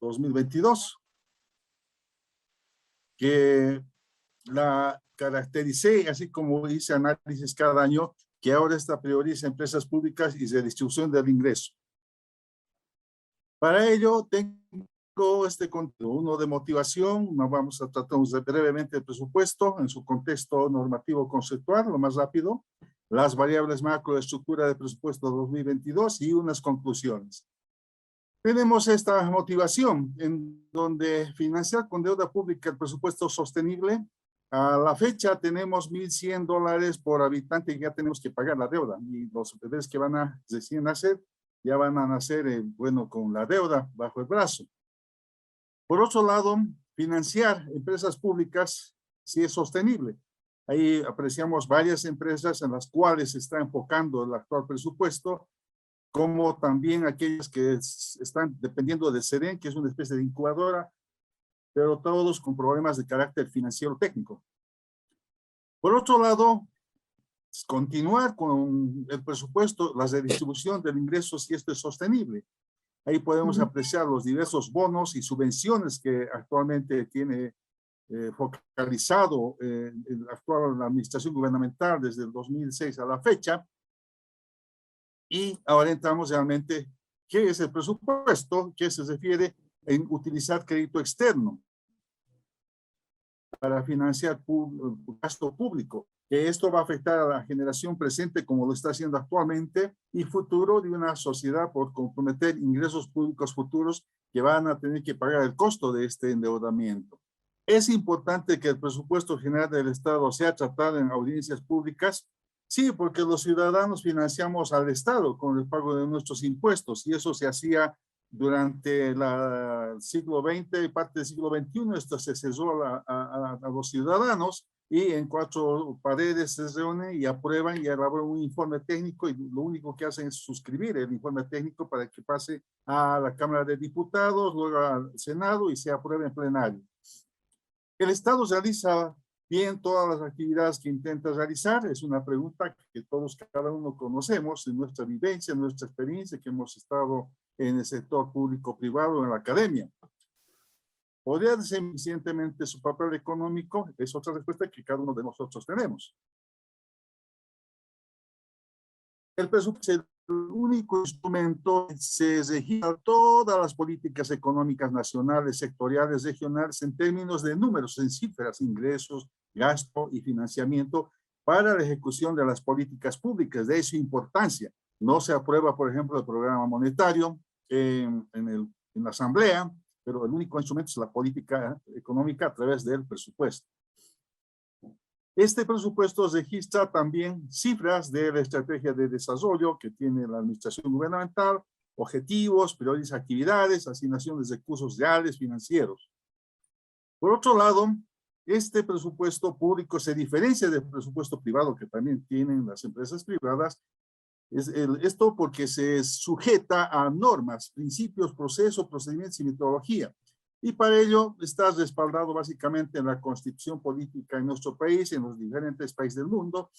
2022, que la caractericé, así como hice análisis cada año, que ahora esta prioriza empresas públicas y de distribución del ingreso. Para ello tengo este contenido, uno de motivación, nos vamos a tratar brevemente el presupuesto en su contexto normativo conceptual, lo más rápido, las variables macro de estructura de presupuesto 2022 y unas conclusiones. Tenemos esta motivación en donde financiar con deuda pública el presupuesto sostenible. A la fecha tenemos $1,100 por habitante y ya tenemos que pagar la deuda. Y los bebés que van a recién nacer ya van a nacer, bueno, con la deuda bajo el brazo. Por otro lado, financiar empresas públicas sí es sostenible. Ahí apreciamos varias empresas en las cuales se está enfocando el actual presupuesto, como también aquellas que están dependiendo de SEDEN, que es una especie de incubadora, pero todos con problemas de carácter financiero técnico. Por otro lado, continuar con el presupuesto, la redistribución del ingreso si esto es sostenible. Ahí podemos apreciar los diversos bonos y subvenciones que actualmente tiene focalizado la actual administración gubernamental desde el 2006 a la fecha. Y ahora entramos realmente, ¿qué es el presupuesto? ¿Qué se refiere en utilizar crédito externo para financiar gasto público? Que esto va a afectar a la generación presente como lo está haciendo actualmente y futuro de una sociedad por comprometer ingresos públicos futuros que van a tener que pagar el costo de este endeudamiento. Es importante que el presupuesto general del Estado sea tratado en audiencias públicas. Sí, porque los ciudadanos financiamos al Estado con el pago de nuestros impuestos y eso se hacía durante el siglo XX y parte del siglo XXI. Esto se cesó a los ciudadanos y en 4 paredes se reúnen y aprueban y elaboran un informe técnico y lo único que hacen es suscribir el informe técnico para que pase a la Cámara de Diputados, luego al Senado y se apruebe en plenario. El Estado realiza bien todas las actividades que intenta realizar. Es una pregunta que todos, cada uno conocemos en nuestra vivencia, en nuestra experiencia, que hemos estado en el sector público-privado, en la academia. ¿Podría ser eficientemente su papel económico? Es otra respuesta que cada uno de nosotros tenemos. El presupuesto es el único instrumento que se registra todas las políticas económicas nacionales, sectoriales, regionales, en términos de números, en cifras, ingresos, gasto y financiamiento para la ejecución de las políticas públicas. De su importancia. No se aprueba, por ejemplo, el programa monetario en la Asamblea, pero el único instrumento es la política económica a través del presupuesto. Este presupuesto registra también cifras de la estrategia de desarrollo que tiene la administración gubernamental, objetivos, prioriza actividades, asignaciones de recursos reales financieros. Por otro lado, este presupuesto público se diferencia del presupuesto privado que también tienen las empresas privadas. Esto porque se sujeta a normas, principios, procesos, procedimientos y metodología. Y para ello está respaldado básicamente en la constitución política en nuestro país, en los diferentes países del mundo.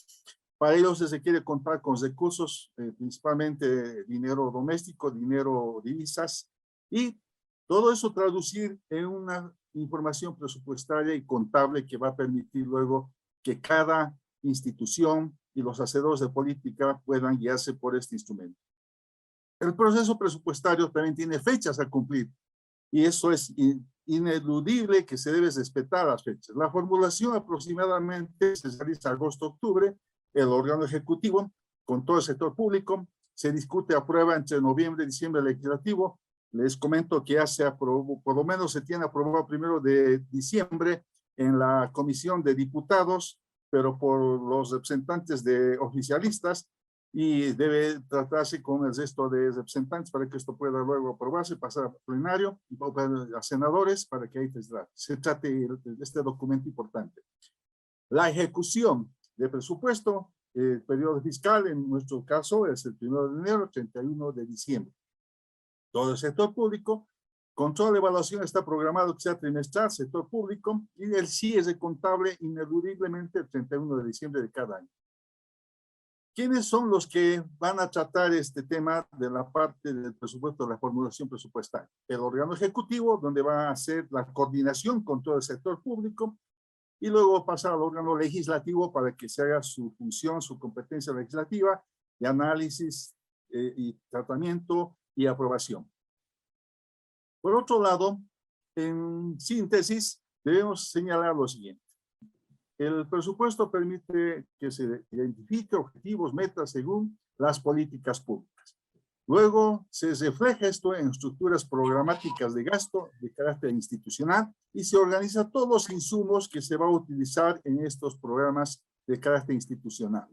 Para ello se requiere contar con recursos, principalmente dinero doméstico, dinero, divisas, y todo eso traducir en una información presupuestaria y contable que va a permitir luego que cada institución y los hacedores de política puedan guiarse por este instrumento. El proceso presupuestario también tiene fechas a cumplir y eso es ineludible que se debe respetar las fechas. La formulación aproximadamente se realiza agosto-octubre, el órgano ejecutivo con todo el sector público, se discute, aprueba entre noviembre y diciembre legislativo. Les comento que ya se aprobó, por lo menos se tiene aprobado primero de diciembre en la Comisión de Diputados, pero por los representantes de oficialistas, y debe tratarse con el resto de representantes para que esto pueda luego aprobarse, pasar a plenario, a senadores, para que ahí se trate este documento importante. La ejecución del presupuesto, el periodo fiscal en nuestro caso es el 1 de enero, 31 de diciembre. Todo el sector público, control de evaluación está programado que sea trimestral, sector público, y el cierre contable ineludiblemente el 31 de diciembre de cada año. ¿Quiénes son los que van a tratar este tema de la parte del presupuesto, de la formulación presupuestaria? El órgano ejecutivo, donde va a hacer la coordinación con todo el sector público, y luego pasar al órgano legislativo para que se haga su función, su competencia legislativa de análisis y tratamiento y aprobación. Por otro lado, en síntesis, debemos señalar lo siguiente. El presupuesto permite que se identifique objetivos, metas según las políticas públicas. Luego se refleja esto en estructuras programáticas de gasto de carácter institucional y se organiza todos los insumos que se va a utilizar en estos programas de carácter institucional.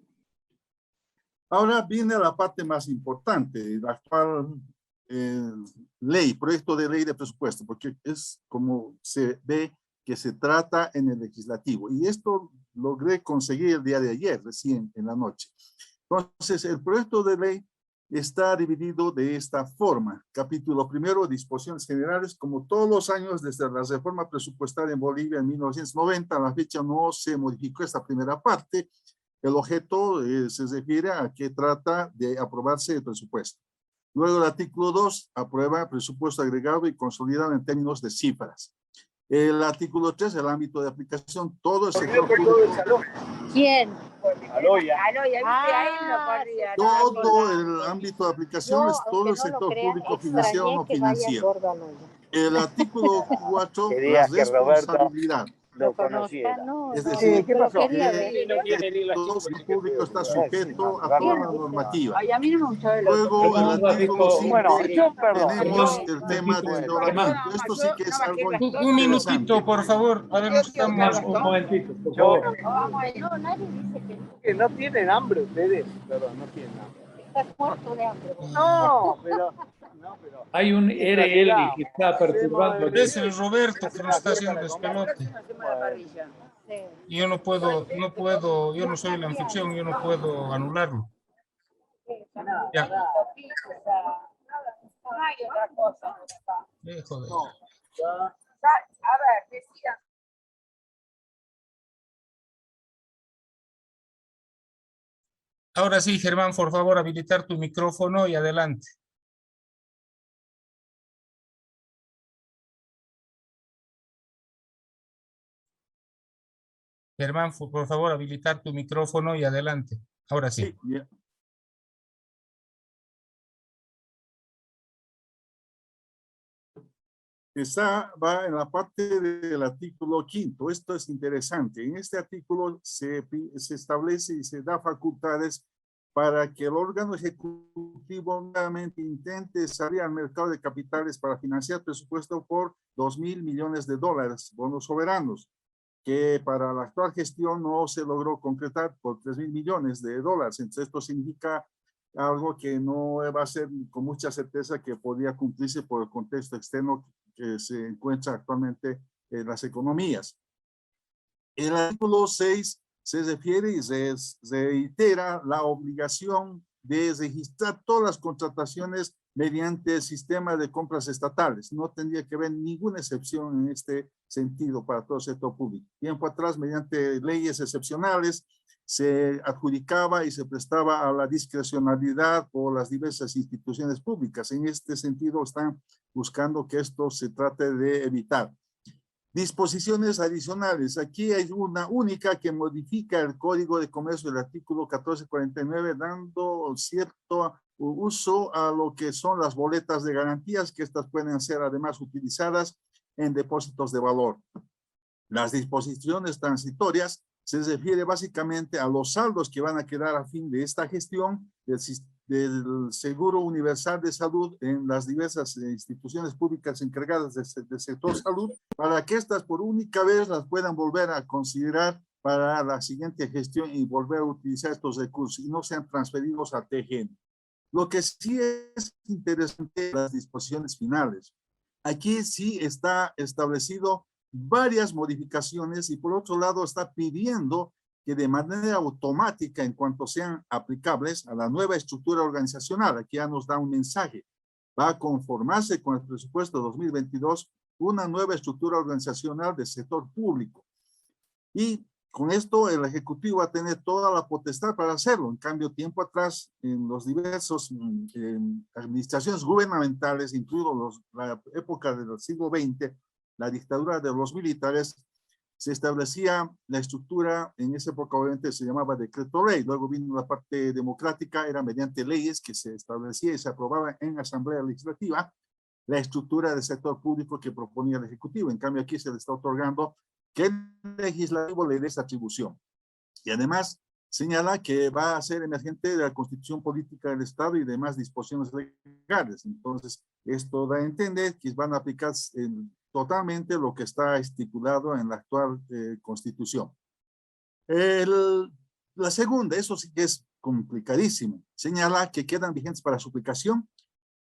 Ahora viene la parte más importante, la actual proyecto de ley de presupuesto, porque es como se ve que se trata en el legislativo. Y esto logré conseguir el día de ayer, recién en la noche. Entonces, el proyecto de ley está dividido de esta forma. Capítulo primero, disposiciones generales. Como todos los años, desde la reforma presupuestaria en Bolivia en 1990, a la fecha no se modificó esta primera parte. El objeto se refiere a que trata de aprobarse el presupuesto. Luego, el artículo 2, aprueba el presupuesto agregado y consolidado en términos de cifras. El artículo 3, el ámbito de aplicación, todo el sector público. ¿Quién? Aloya. Todo el ámbito de aplicación es todo el sector público financiero no financiero. El artículo 4, la responsabilidad. Lo conociera. Es decir, ¿qué pasó? todo el sector público está sujeto a toda la normativa. Ay, a mí no me gustaba el Luego, el artículo 5, Bueno, yo, perdón. tenemos el tema de endeudamiento. Esto sí que es algo Un minutito, por favor. A ver, nos estamos... Un momentito, por Yo, favor. No, nadie dice que no. que no tienen hambre ustedes. Perdón, no tienen hambre. Estás muerto de hambre. No, pero... Hay un RL que está perturbando. Es el Roberto que nos está haciendo despelote. Sí. Y yo no puedo, yo no soy la anfitrión, yo no puedo anularlo. Ya. Joder. Ahora sí, Germán, por favor, habilitar tu micrófono y adelante. Germán, por favor, habilitar tu micrófono y adelante. Ahora sí. Sí, va en la parte del artículo 5. Esto es interesante. En este artículo se establece y se da facultades para que el órgano ejecutivo nuevamente intente salir al mercado de capitales para financiar presupuesto por $2.000 millones, bonos soberanos, que para la actual gestión no se logró concretar por $3.000 millones. Entonces, esto significa algo que no va a ser con mucha certeza que podría cumplirse por el contexto externo que se encuentra actualmente en las economías. El artículo 6 se refiere y se reitera la obligación de registrar todas las contrataciones mediante el sistema de compras estatales. No tendría que haber ninguna excepción en este sentido para todo el sector público. Tiempo atrás, mediante leyes excepcionales, se adjudicaba y se prestaba a la discrecionalidad por las diversas instituciones públicas. En este sentido, están buscando que esto se trate de evitar. Disposiciones adicionales. Aquí hay una única que modifica el Código de Comercio del artículo 1449, dando cierto uso a lo que son las boletas de garantías, que estas pueden ser además utilizadas en depósitos de valor. Las disposiciones transitorias se refiere básicamente a los saldos que van a quedar a fin de esta gestión del Seguro Universal de Salud en las diversas instituciones públicas encargadas del sector salud, para que estas por única vez las puedan volver a considerar para la siguiente gestión y volver a utilizar estos recursos y no sean transferidos a TGN. Lo que sí es interesante, las disposiciones finales. Aquí sí está establecido varias modificaciones y por otro lado está pidiendo que de manera automática, en cuanto sean aplicables a la nueva estructura organizacional, aquí ya nos da un mensaje, va a conformarse con el presupuesto 2022 una nueva estructura organizacional del sector público. Y con esto el Ejecutivo va a tener toda la potestad para hacerlo. En cambio, tiempo atrás, en los diversos administraciones gubernamentales, incluido la época del siglo XX, la dictadura de los militares, se establecía la estructura, en esa época obviamente se llamaba decreto ley, luego vino la parte democrática, era mediante leyes que se establecía y se aprobaba en asamblea legislativa la estructura del sector público que proponía el Ejecutivo. En cambio aquí se le está otorgando que el legislativo le dé esa atribución. Y además señala que va a ser emergente de la Constitución Política del Estado y demás disposiciones legales. Entonces, esto da a entender que van a aplicar totalmente lo que está estipulado en la actual Constitución. La segunda, eso sí que es complicadísimo, señala que quedan vigentes para su aplicación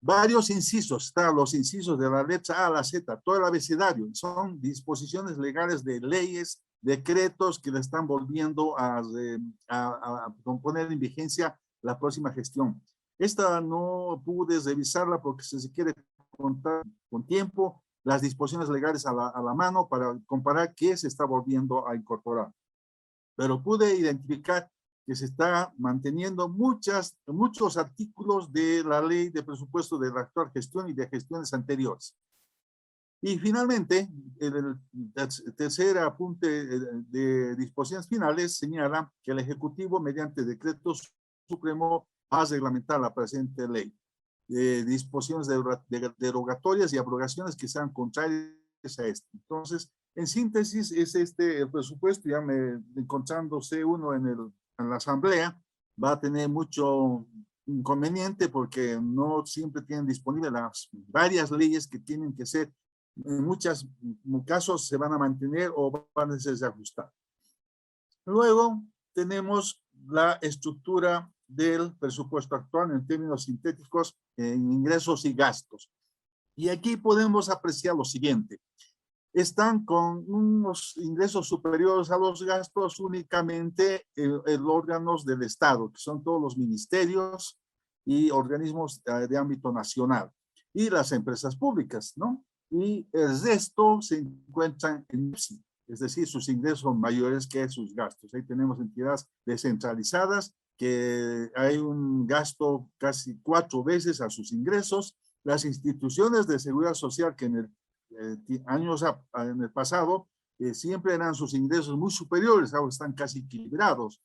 varios incisos, están los incisos de la letra A a la Z, todo el abecedario, son disposiciones legales de leyes, decretos que le están volviendo a poner en vigencia la próxima gestión. Esta no pude revisarla porque si se quiere contar con tiempo las disposiciones legales a la mano para comparar qué se está volviendo a incorporar. Pero pude identificar que se está manteniendo muchos artículos de la ley de presupuesto de la actual gestión y de gestiones anteriores. Y finalmente, el tercer apunte de disposiciones finales señala que el Ejecutivo, mediante decreto supremo, va a reglamentar la presente ley. Disposiciones derogatorias y abrogaciones que sean contrarias a esto. Entonces, en síntesis, es el presupuesto, ya encontrándose uno en la asamblea, va a tener mucho inconveniente porque no siempre tienen disponibles las varias leyes que tienen que ser, en muchos casos se van a mantener o van a ser ajustadas. Luego tenemos la estructura del presupuesto actual en términos sintéticos en ingresos y gastos. Y aquí podemos apreciar lo siguiente. Están con unos ingresos superiores a los gastos únicamente órganos del Estado, que son todos los ministerios y organismos de ámbito nacional, y las empresas públicas, ¿no? Y el resto se encuentran en IPSI, es decir, sus ingresos son mayores que sus gastos. Ahí tenemos entidades descentralizadas que hay un gasto casi 4 veces a sus ingresos. Las instituciones de seguridad social que en el en el pasado siempre eran sus ingresos muy superiores, ahora están casi equilibrados.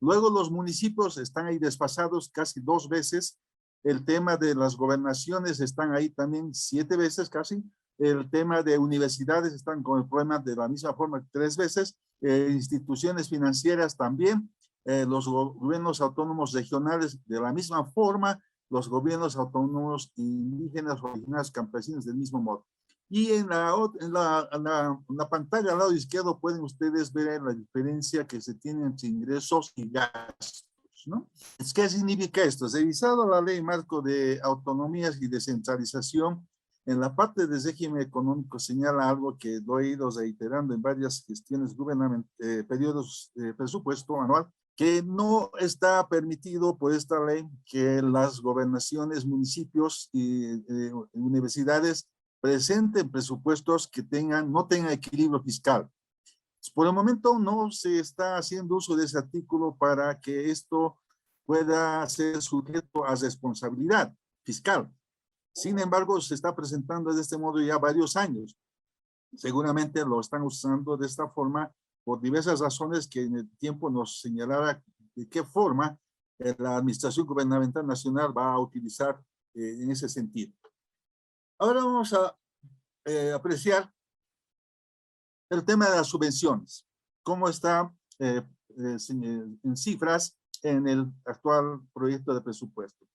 Luego los municipios están ahí desfasados casi 2 veces. El tema de las gobernaciones están ahí también 7 veces casi. El tema de universidades están con el problema de la misma forma 3 veces. Instituciones financieras también. Los gobiernos autónomos regionales de la misma forma. Los gobiernos autónomos indígenas, originarios, campesinos del mismo modo. Y en la pantalla al lado izquierdo pueden ustedes ver la diferencia que se tiene entre ingresos y gastos, ¿no? ¿Qué significa esto? Revisado la ley marco de autonomías y descentralización, en la parte de régimen económico señala algo que lo he ido reiterando en varias gestiones gubernamentales, periodos de presupuesto anual, que no está permitido por esta ley que las gobernaciones, municipios y universidades presenten presupuestos que no tengan equilibrio fiscal. Por el momento no se está haciendo uso de ese artículo para que esto pueda ser sujeto a responsabilidad fiscal. Sin embargo, se está presentando de este modo ya varios años. Seguramente lo están usando de esta forma por diversas razones que en el tiempo nos señalará de qué forma la Administración Gubernamental Nacional va a utilizar en ese sentido. Ahora vamos a apreciar el tema de las subvenciones. ¿Cómo está en cifras en el actual proyecto de presupuesto?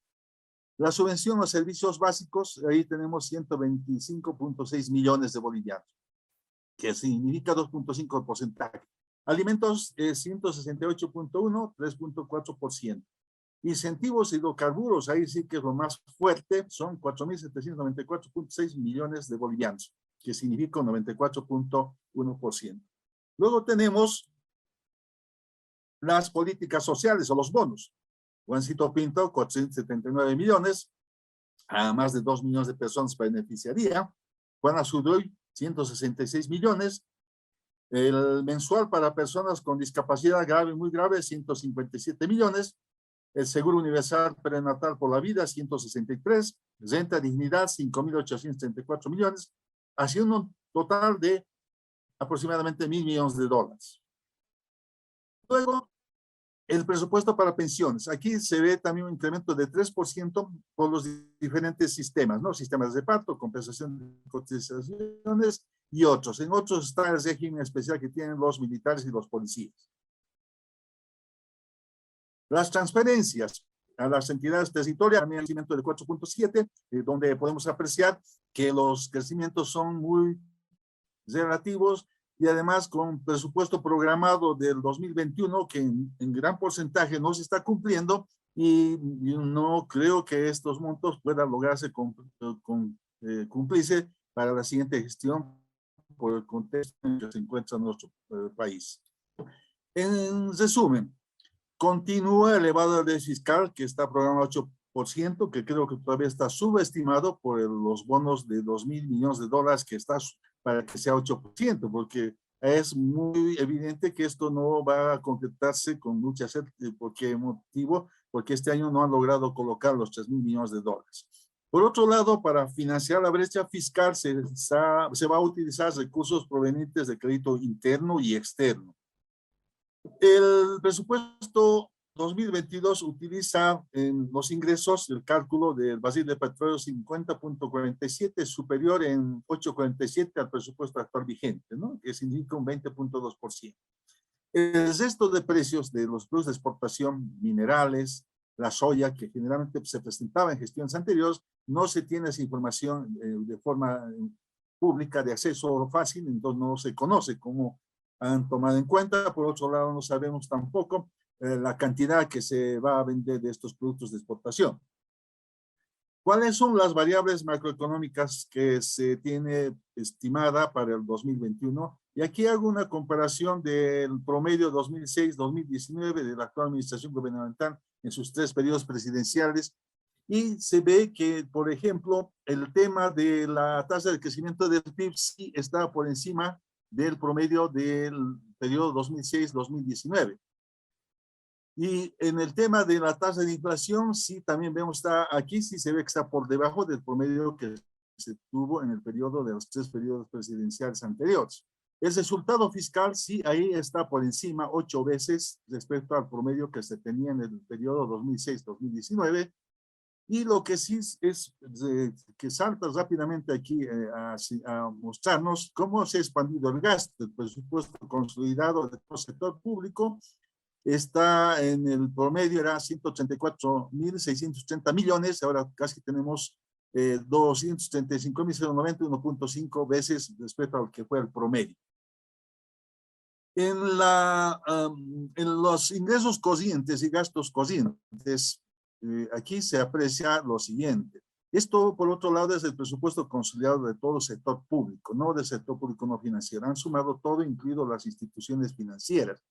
La subvención a los servicios básicos, ahí tenemos 125.6 millones de bolivianos, que significa 2.5%. Alimentos, 168.1, 3.4%. Incentivos hidrocarburos, ahí sí que es lo más fuerte, son 4.794.6 millones de bolivianos, que significa 94.1%. Luego tenemos las políticas sociales o los bonos. Juancito Pinto, 479 millones, a más de 2 millones de personas beneficiaría. Juan Azuroy, 166 millones. El mensual para personas con discapacidad grave, muy grave, 157 millones. El Seguro Universal Prenatal por la Vida, 163. Renta Dignidad, 5.834 millones. Haciendo un total de aproximadamente 1.000 millones de dólares. Luego, el presupuesto para pensiones. Aquí se ve también un incremento de 3% por los diferentes sistemas, ¿no? Sistemas de parto, compensación de cotizaciones y otros. En otros está el régimen especial que tienen los militares y los policías. Las transferencias a las entidades territoriales, también un crecimiento de 4.7, donde podemos apreciar que los crecimientos son muy relativos y además con presupuesto programado del 2021 que en gran porcentaje no se está cumpliendo y no creo que estos montos puedan lograrse cumplirse para la siguiente gestión por el contexto en que se encuentra nuestro país. En resumen, continúa elevado el déficit fiscal que está programado 8%, que creo que todavía está subestimado por los bonos de 2.000 millones de dólares que está para que sea 8%, porque es muy evidente que esto no va a concretarse con mucha certeza. ¿Por qué motivo? Porque este año no han logrado colocar los 3.000 millones de dólares. Por otro lado, para financiar la brecha fiscal se va a utilizar recursos provenientes de crédito interno y externo. El presupuesto 2022 utiliza en los ingresos el cálculo del barril de petróleo 50.47, superior en 8.47 al presupuesto actual vigente, ¿no? Que significa un 20.2%. El resto de precios de los productos de exportación, minerales, la soya, que generalmente se presentaba en gestiones anteriores, no se tiene esa información de forma pública de acceso fácil, entonces no se conoce cómo han tomado en cuenta. Por otro lado, no sabemos tampoco la cantidad que se va a vender de estos productos de exportación. ¿Cuáles son las variables macroeconómicas que se tiene estimada para el 2021? Y aquí hago una comparación del promedio 2006-2019 de la actual administración gubernamental en sus 3 periodos presidenciales. Y se ve que, por ejemplo, el tema de la tasa de crecimiento del PIB sí está por encima del promedio del periodo 2006-2019. Y en el tema de la tasa de inflación, sí, también vemos, aquí sí se ve que está por debajo del promedio que se tuvo en el periodo de los 3 periodos presidenciales anteriores. El resultado fiscal, sí, ahí está por encima 8 veces respecto al promedio que se tenía en el periodo 2006-2019. Y lo que sí es que salta rápidamente aquí a mostrarnos cómo se ha expandido el gasto. El presupuesto consolidado del sector público está en el promedio, era 184.630 millones, ahora casi tenemos 235.090, 1.5 veces respecto a lo que fue el promedio. En los ingresos corrientes y gastos corrientes, aquí se aprecia lo siguiente. Esto, por otro lado, es el presupuesto consolidado de todo el sector público, no del sector público no financiero. Han sumado todo, incluido las instituciones financieras.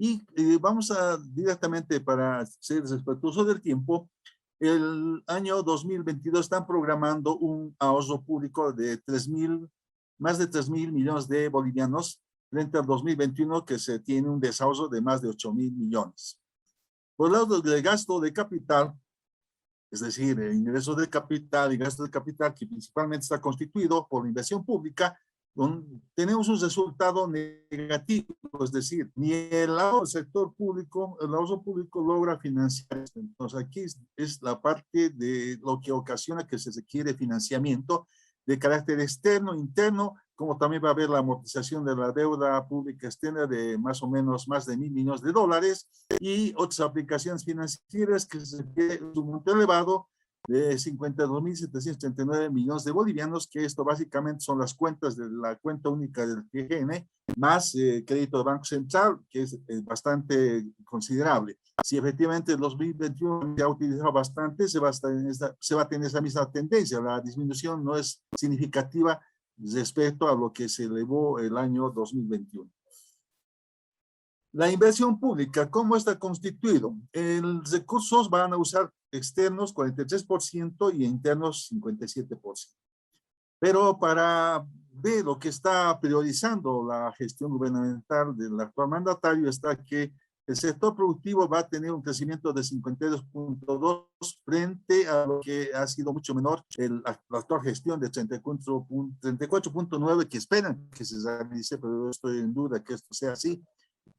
Y vamos a directamente, para ser respetuoso del tiempo, el año 2022 están programando un ahorro público de más de 3.000 millones de bolivianos, frente al 2021 que se tiene un desahorro de más de 8.000 millones. Por el lado del gasto de capital, es decir, el ingreso de capital y gasto de capital, que principalmente está constituido por la inversión pública, tenemos un resultado negativo, es decir, ni el sector público, el ahorro público logra financiar esto. Entonces aquí es la parte de lo que ocasiona que se requiere financiamiento de carácter externo, interno, como también va a haber la amortización de la deuda pública externa de más o menos más de 1.000 millones de dólares y otras aplicaciones financieras que se requiere un monto elevado de 52.739 millones de bolivianos, que esto básicamente son las cuentas de la cuenta única del TGN, más crédito del Banco Central, que es bastante considerable. Si efectivamente el 2021 se ha utilizado bastante, se va a tener esa misma tendencia. La disminución no es significativa respecto a lo que se elevó el año 2021. La inversión pública, ¿cómo está constituido? Los recursos van a usar externos 43% y internos 57%. Pero para de lo que está priorizando la gestión gubernamental del actual mandatario está que el sector productivo va a tener un crecimiento de 52.2 frente a lo que ha sido mucho menor la actual gestión de 34.9 que esperan que se realice, pero yo estoy en duda que esto sea así.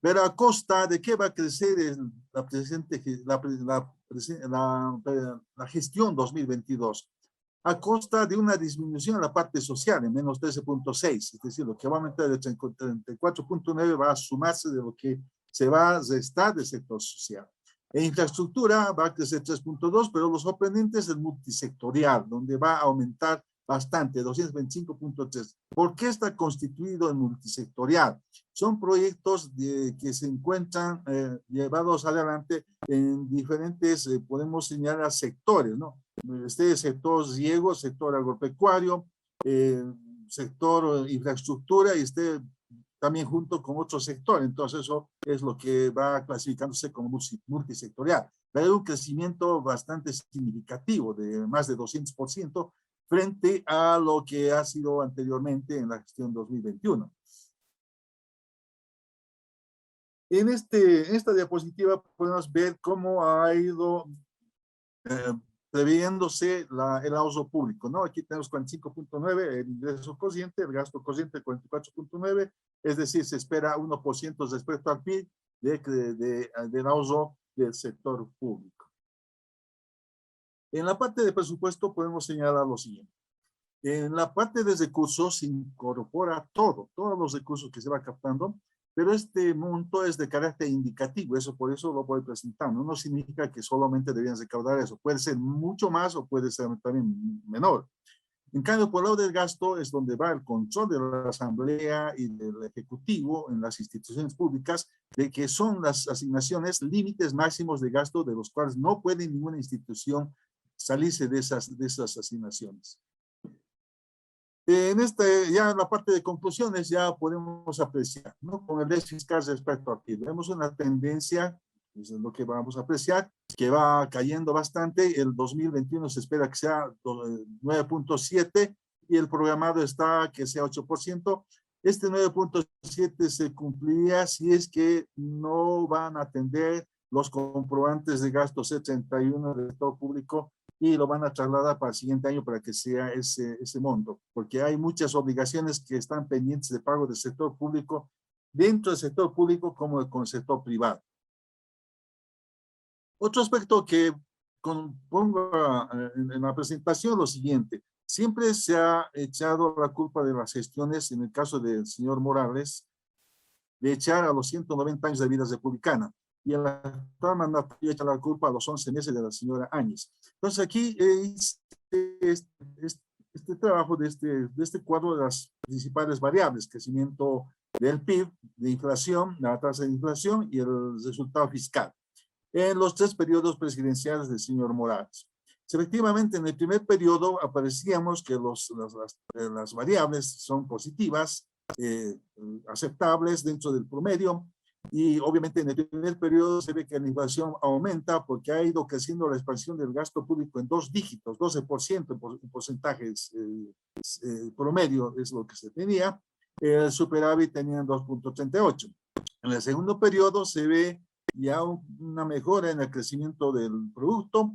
Pero a costa de qué va a crecer la gestión 2022, a costa de una disminución en la parte social en menos 13.6, es decir, lo que va a aumentar de 34.9 va a sumarse de lo que se va a restar del sector social. En infraestructura va a crecer 3.2, pero lo sorprendente es el multisectorial, donde va a aumentar bastante, 225.3. ¿Por qué está constituido en multisectorial? Son proyectos que se encuentran llevados adelante en diferentes, podemos señalar sectores, ¿no? Este sector riego, sector agropecuario, sector infraestructura y también junto con otro sector. Entonces eso es lo que va clasificándose como multisectorial. Va a haber un crecimiento bastante significativo de más de 200% frente a lo que ha sido anteriormente en la gestión 2021. En esta diapositiva podemos ver cómo ha ido previéndose el ahorro público, ¿no? Aquí tenemos 45.9, el ingreso corriente, el gasto corriente 44.9, es decir, se espera 1% respecto al PIB del ahorro del sector público. En la parte de presupuesto podemos señalar lo siguiente. En la parte de recursos se incorpora todos los recursos que se va captando, pero este monto es de carácter indicativo, por eso lo voy presentando. No significa que solamente debían recaudar eso, puede ser mucho más o puede ser también menor. En cambio, por el lado del gasto es donde va el control de la Asamblea y del Ejecutivo en las instituciones públicas, de que son las asignaciones límites máximos de gasto de los cuales no puede ninguna institución salirse de esas asignaciones. Ya en la parte de conclusiones ya podemos apreciar, ¿no? Con el déficit fiscal respecto al PIB. Vemos una tendencia, eso es lo que vamos a apreciar, que va cayendo bastante. El 2021 se espera que sea 9.7 y el programado está que sea 8%. Este 9.7 se cumpliría si es que no van a atender los comprobantes de gasto C31 del sector público y lo van a trasladar para el siguiente año para que sea ese monto, porque hay muchas obligaciones que están pendientes de pago del sector público, dentro del sector público como con el sector privado. Otro aspecto que pongo en la presentación, lo siguiente, siempre se ha echado la culpa de las gestiones, en el caso del señor Morales, de echar a los 190 años de vida republicana. Y el actual mandatario echa la culpa a los 11 meses de la señora Áñez. Entonces aquí este trabajo de este cuadro de las principales variables, crecimiento del PIB, de inflación, la tasa de inflación y el resultado fiscal, en los 3 periodos presidenciales del señor Morales. Efectivamente, en el primer periodo aparecíamos que las variables son positivas, aceptables dentro del promedio, y obviamente en el primer periodo se ve que la inflación aumenta porque ha ido creciendo la expansión del gasto público en 2 dígitos, 12% en porcentajes promedio es lo que se tenía. El superávit tenía 2.38. En el segundo periodo se ve ya una mejora en el crecimiento del producto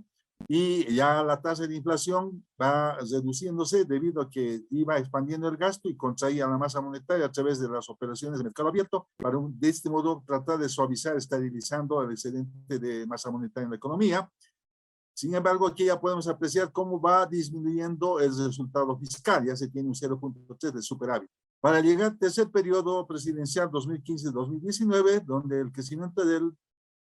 y ya la tasa de inflación va reduciéndose debido a que iba expandiendo el gasto y contraía la masa monetaria a través de las operaciones de mercado abierto para de este modo tratar de suavizar, estabilizando el excedente de masa monetaria en la economía. Sin embargo, aquí ya podemos apreciar cómo va disminuyendo el resultado fiscal, ya se tiene un 0.3 de superávit. Para llegar al tercer periodo presidencial 2015-2019, donde el crecimiento del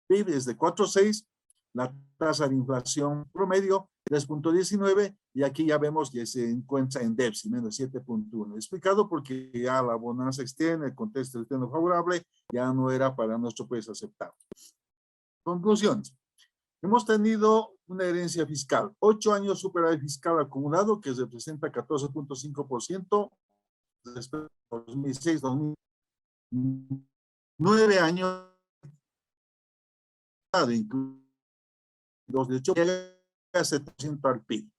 PIB es de 4.6, la tasa de inflación promedio 3.19 y aquí ya vemos que se encuentra en déficit, menos 7.1. Explicado porque ya la bonanza externa, el contexto externo favorable, ya no era para nuestro país aceptable. Conclusiones. Hemos tenido una herencia fiscal, 8 años superávit fiscal acumulado que representa 14.5% respecto a 2006, 2009 años incluidos de hecho llega a 7% al PIB.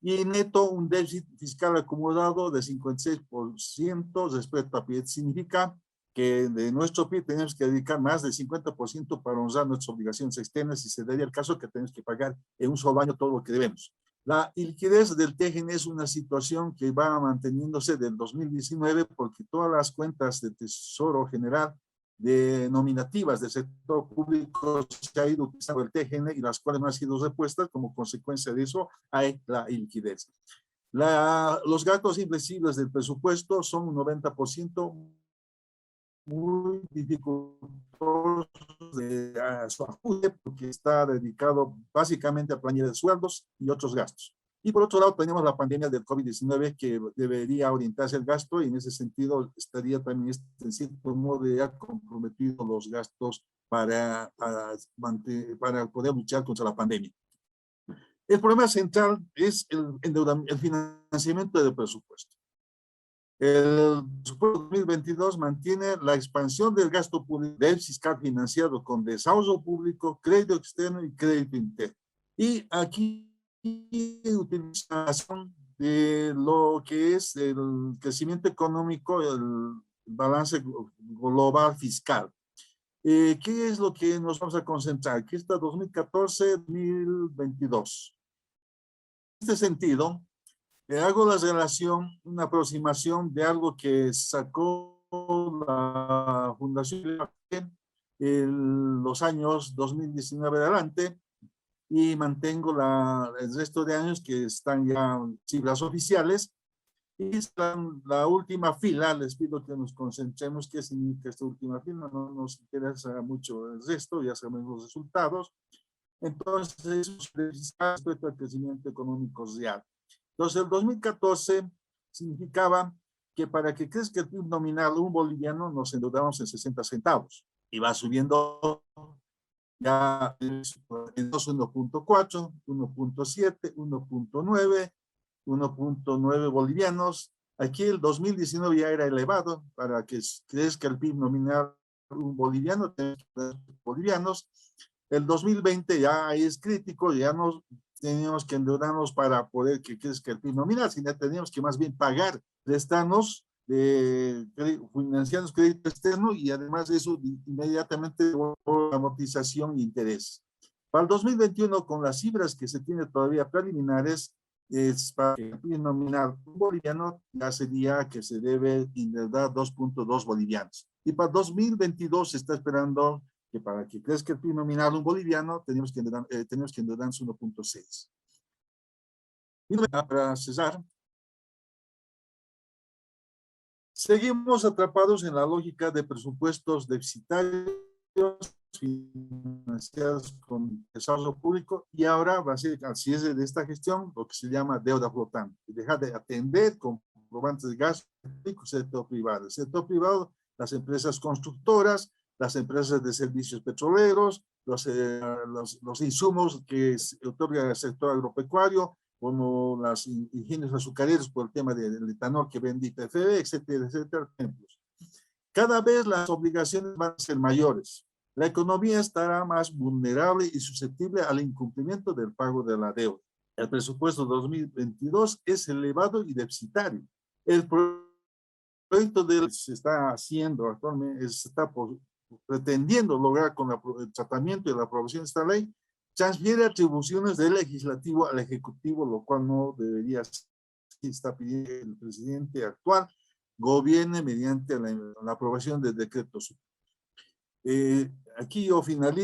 y neto un déficit fiscal acumulado de 56% respecto a PIB. Significa que de nuestro PIB tenemos que dedicar más del 50% para honrar nuestras obligaciones externas y se daría el caso que tenemos que pagar en un solo año todo lo que debemos. La liquidez del TGN es una situación que va manteniéndose del 2019 porque todas las cuentas de Tesoro General nominativas del sector público se ha ido utilizando el TGN y las cuales no han sido repuestas. Como consecuencia de eso hay la liquidez. Los gastos inflexibles del presupuesto son un 90% muy dificultosos de su ajuste porque está dedicado básicamente a planilla de sueldos y otros gastos. Y por otro lado tenemos la pandemia del COVID-19 que debería orientarse el gasto y en ese sentido estaría también en cierto modo ya comprometido los gastos para poder luchar contra la pandemia. El problema central es el financiamiento del presupuesto. El presupuesto 2022 mantiene la expansión del gasto público, del fiscal financiado con desahogo público, crédito externo y crédito interno. Y aquí utilización de lo que es el crecimiento económico, el balance global fiscal. ¿Qué es lo que nos vamos a concentrar? Aquí está 2014-2022. En este sentido, hago la relación, una aproximación de algo que sacó la Fundación en los años 2019 adelante y mantengo el resto de años que están ya cifras oficiales. Y la última fila, les pido que nos concentremos qué significa esta última fila, no nos interesa mucho el resto, ya sabemos los resultados. Entonces, respecto al crecimiento económico real. Entonces, el 2014 significaba que para que crezca el PIB nominal un boliviano nos endeudamos en 60 centavos y va subiendo ya en 1.4, 1.7, 1.9, 1.9 bolivianos. Aquí el 2019 ya era elevado para que crezca el PIB nominal un boliviano, bolivianos. El 2020 ya es crítico, ya no teníamos que endeudarnos para poder que crezca el PIB nominal, sino teníamos que más bien pagar, prestarnos, financiarnos crédito externo y además de eso inmediatamente amortización e interés. Para el 2021, con las cifras que se tienen todavía preliminares, es para el PIB nominal boliviano ya sería que se debe endeudar 2.2 bolivianos. Y para 2022 se está esperando que para que crezca el PIB nominal un boliviano tenemos que endeudarnos 1.6. Y para cesar, seguimos atrapados en la lógica de presupuestos deficitarios financiados con desarrollo público y ahora va a ser al cierre de esta gestión lo que se llama deuda flotante, dejar de atender comprobantes de gasto público sector privado. El sector privado, las empresas constructoras, las empresas de servicios petroleros, los insumos que otorga el sector agropecuario, como los ingenios azucareros por el tema del etanol que vende YPF, etcétera, etcétera. Ejemplos. Cada vez las obligaciones van a ser mayores. La economía estará más vulnerable y susceptible al incumplimiento del pago de la deuda. El presupuesto 2022 es elevado y deficitario. El proyecto que se está haciendo actualmente, se está pretendiendo lograr con el tratamiento y la aprobación de esta ley, transfiere atribuciones del legislativo al ejecutivo, lo cual no debería ser. Está pidiendo que el presidente actual gobierne mediante la aprobación de decretos. Aquí yo finalizo.